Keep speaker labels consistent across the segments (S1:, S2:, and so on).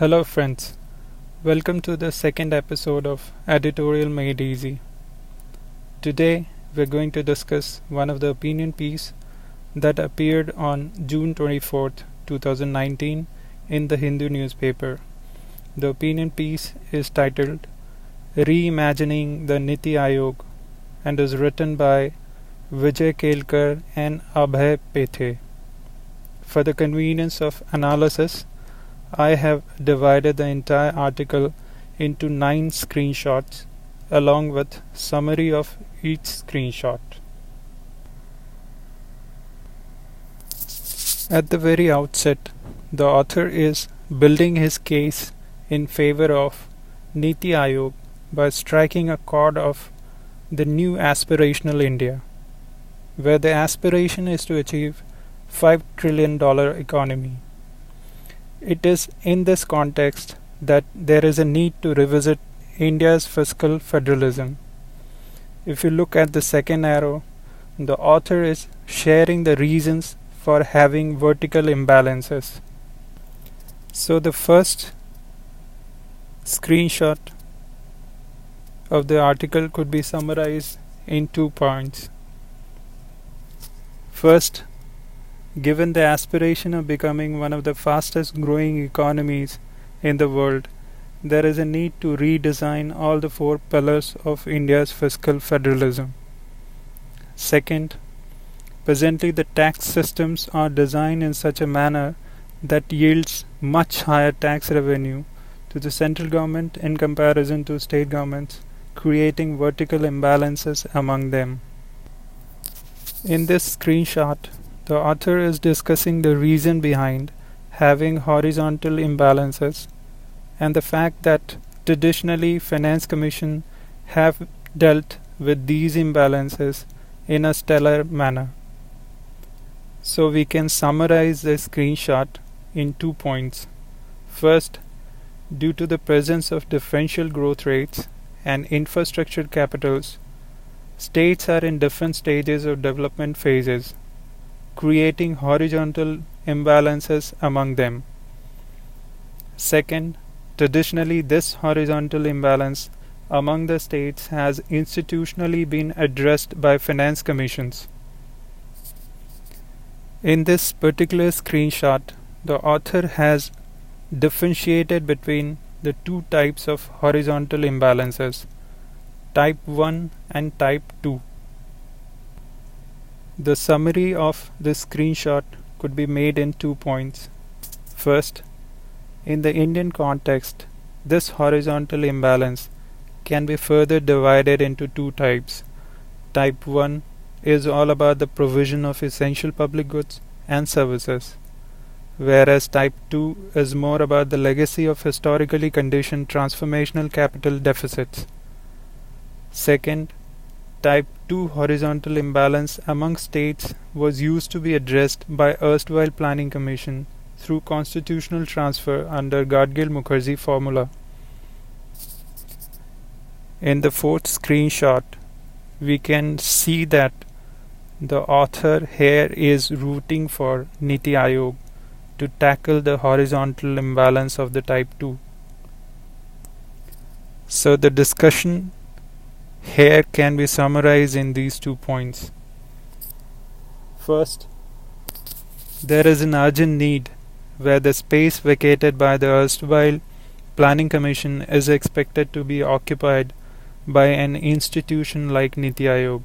S1: Hello friends, welcome to the second episode of Editorial Made Easy. Today we're going to discuss one of the opinion piece that appeared on June 24th, 2019 in the Hindu newspaper. The opinion piece is titled Reimagining the NITI Aayog and is written by Vijay Kelkar and Abhay Pethe. For the convenience of analysis, I have divided the entire article into 9 screenshots along with summary of each screenshot. At the very outset, the author is building his case in favor of NITI Aayog by striking a chord of the new aspirational India, where the aspiration is to achieve $5 trillion economy. It is in this context that there is a need to revisit India's fiscal federalism. If you look at the second arrow, the author is sharing the reasons for having vertical imbalances. So the first screenshot of the article could be summarized in 2 points. First, given the aspiration of becoming one of the fastest growing economies in the world, there is a need to redesign all the 4 pillars of India's fiscal federalism. Second, presently the tax systems are designed in such a manner that yields much higher tax revenue to the central government in comparison to state governments, creating vertical imbalances among them. In this screenshot, the author is discussing the reason behind having horizontal imbalances and the fact that traditionally finance commission have dealt with these imbalances in a stellar manner. So we can summarize the screenshot in 2 points. First, due to the presence of differential growth rates and infrastructure capitals, states are in different stages of development phases, creating horizontal imbalances among them. Second, traditionally this horizontal imbalance among the states has institutionally been addressed by finance commissions. In this particular screenshot, the author has differentiated between the 2 types of horizontal imbalances, type 1 and type 2. The summary of this screenshot could be made in 2 points. First, in the Indian context, this horizontal imbalance can be further divided into 2 types. Type 1 is all about the provision of essential public goods and services, whereas type 2 is more about the legacy of historically conditioned transformational capital deficits. Second, Type 2 horizontal imbalance among states was used to be addressed by erstwhile Planning Commission through constitutional transfer under Gadgil-Mukherjee formula. In the 4th screenshot, we can see that the author here is rooting for NITI Aayog to tackle the horizontal imbalance of the type 2. So the discussion here can be summarized in these 2 points. First, there is an urgent need where the space vacated by the erstwhile Planning Commission is expected to be occupied by an institution like NITI Aayog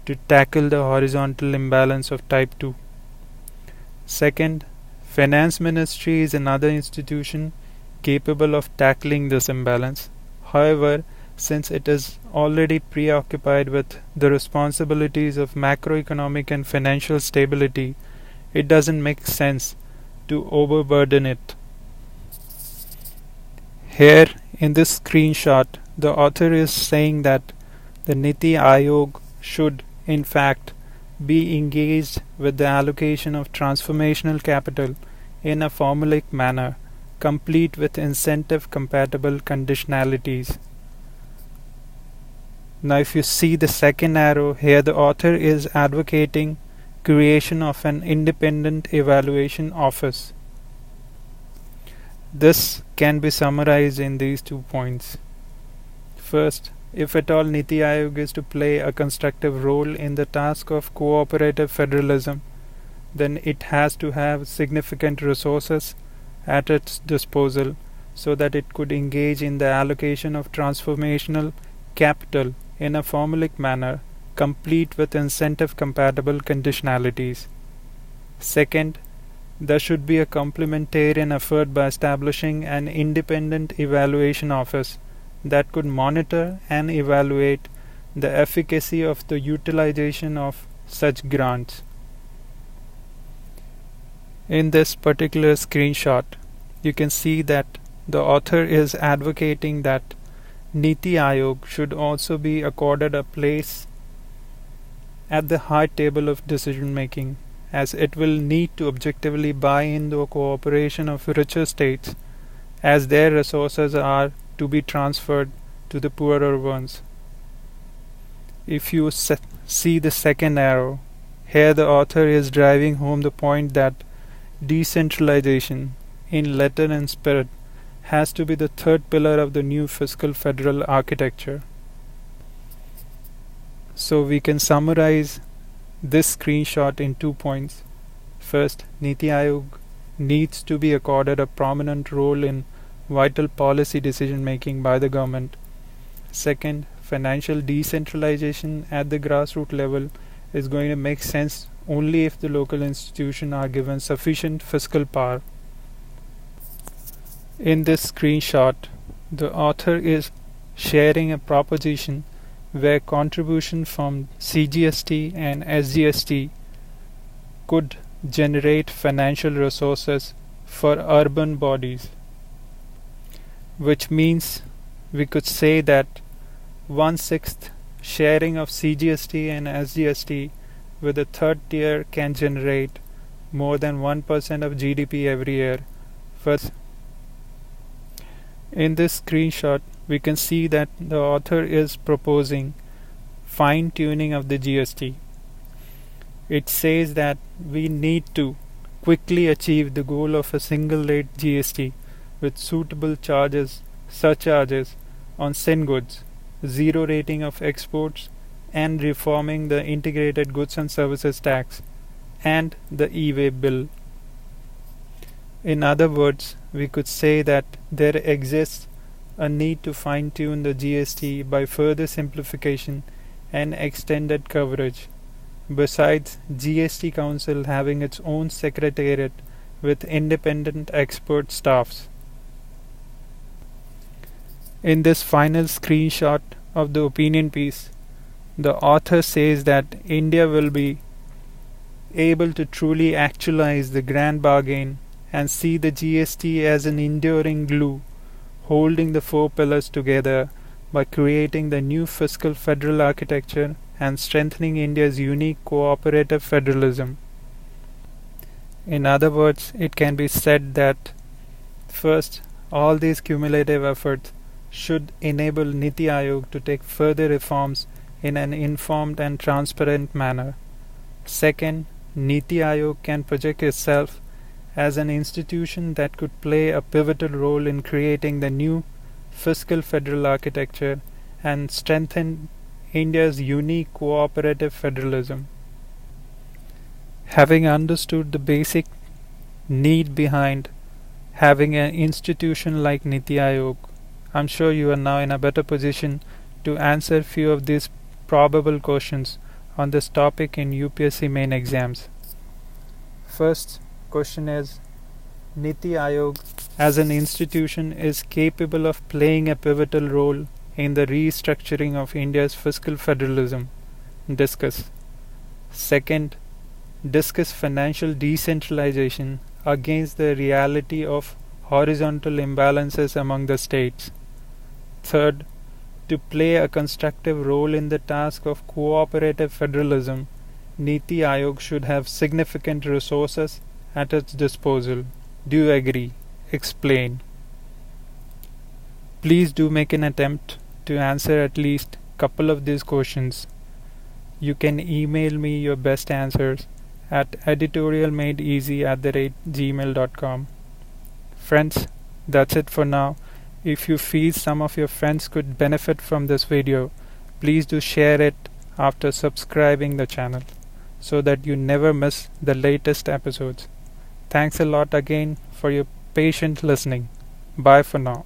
S1: to tackle the horizontal imbalance of type 2. Second, Finance Ministry is another institution capable of tackling this imbalance. However, since it is already preoccupied with the responsibilities of macroeconomic and financial stability, it doesn't make sense to overburden it. Here in this screenshot, the author is saying that the NITI Aayog should in fact be engaged with the allocation of transformational capital in a formulaic manner, complete with incentive compatible conditionalities. Now if you see the second arrow here, the author is advocating creation of an independent evaluation office. This can be summarized in these 2 points. First, if at all NITI Aayog is to play a constructive role in the task of cooperative federalism, then it has to have significant resources at its disposal so that it could engage in the allocation of transformational capital in a formulaic manner, complete with incentive-compatible conditionalities. Second, there should be a complementarian effort by establishing an independent evaluation office that could monitor and evaluate the efficacy of the utilization of such grants. In this particular screenshot, you can see that the author is advocating that NITI Aayog should also be accorded a place at the high table of decision making, as it will need to objectively buy in the cooperation of richer states as their resources are to be transferred to the poorer ones. If you see the second arrow, here the author is driving home the point that decentralization, in letter and spirit, has to be the third pillar of the new fiscal federal architecture. So we can summarize this screenshot in 2 points. First, NITI Aayog needs to be accorded a prominent role in vital policy decision making by the government. Second, financial decentralization at the grassroots level is going to make sense only if the local institutions are given sufficient fiscal power. In this screenshot, the author is sharing a proposition where contribution from CGST and SGST could generate financial resources for urban bodies, which means we could say that 1/6 sharing of CGST and SGST with the third tier can generate more than 1% of GDP every year. First, in this screenshot, we can see that the author is proposing fine-tuning of the GST. It says that we need to quickly achieve the goal of a single-rate GST with suitable surcharges on sin goods, zero rating of exports, and reforming the integrated goods and services tax and the e-way bill. In other words, we could say that there exists a need to fine-tune the GST by further simplification and extended coverage, besides GST Council having its own secretariat with independent expert staffs. In this final screenshot of the opinion piece, the author says that India will be able to truly actualize the grand bargain and see the GST as an enduring glue holding the four pillars together by creating the new fiscal federal architecture and strengthening India's unique cooperative federalism. In other words, it can be said that first, all these cumulative efforts should enable NITI Aayog to take further reforms in an informed and transparent manner. Second, NITI Aayog can project itself as an institution that could play a pivotal role in creating the new fiscal federal architecture and strengthen India's unique cooperative federalism. Having understood the basic need behind having an institution like NITI Aayog, I'm sure you are now in a better position to answer few of these probable questions on this topic in UPSC main exams. First question is, NITI Aayog as an institution is capable of playing a pivotal role in the restructuring of India's fiscal federalism. Discuss. Second, discuss financial decentralization against the reality of horizontal imbalances among the states. Third, to play a constructive role in the task of cooperative federalism, NITI Aayog should have significant resources at its disposal. Do you agree? Explain. Please do make an attempt to answer at least a couple of these questions. You can email me your best answers at editorialmadeeasy@gmail.com. Friends, That's it for now. If you feel some of your friends could benefit from this video, please do share it after subscribing the channel so that you never miss the latest episodes. Thanks a lot again for your patient listening. Bye for now.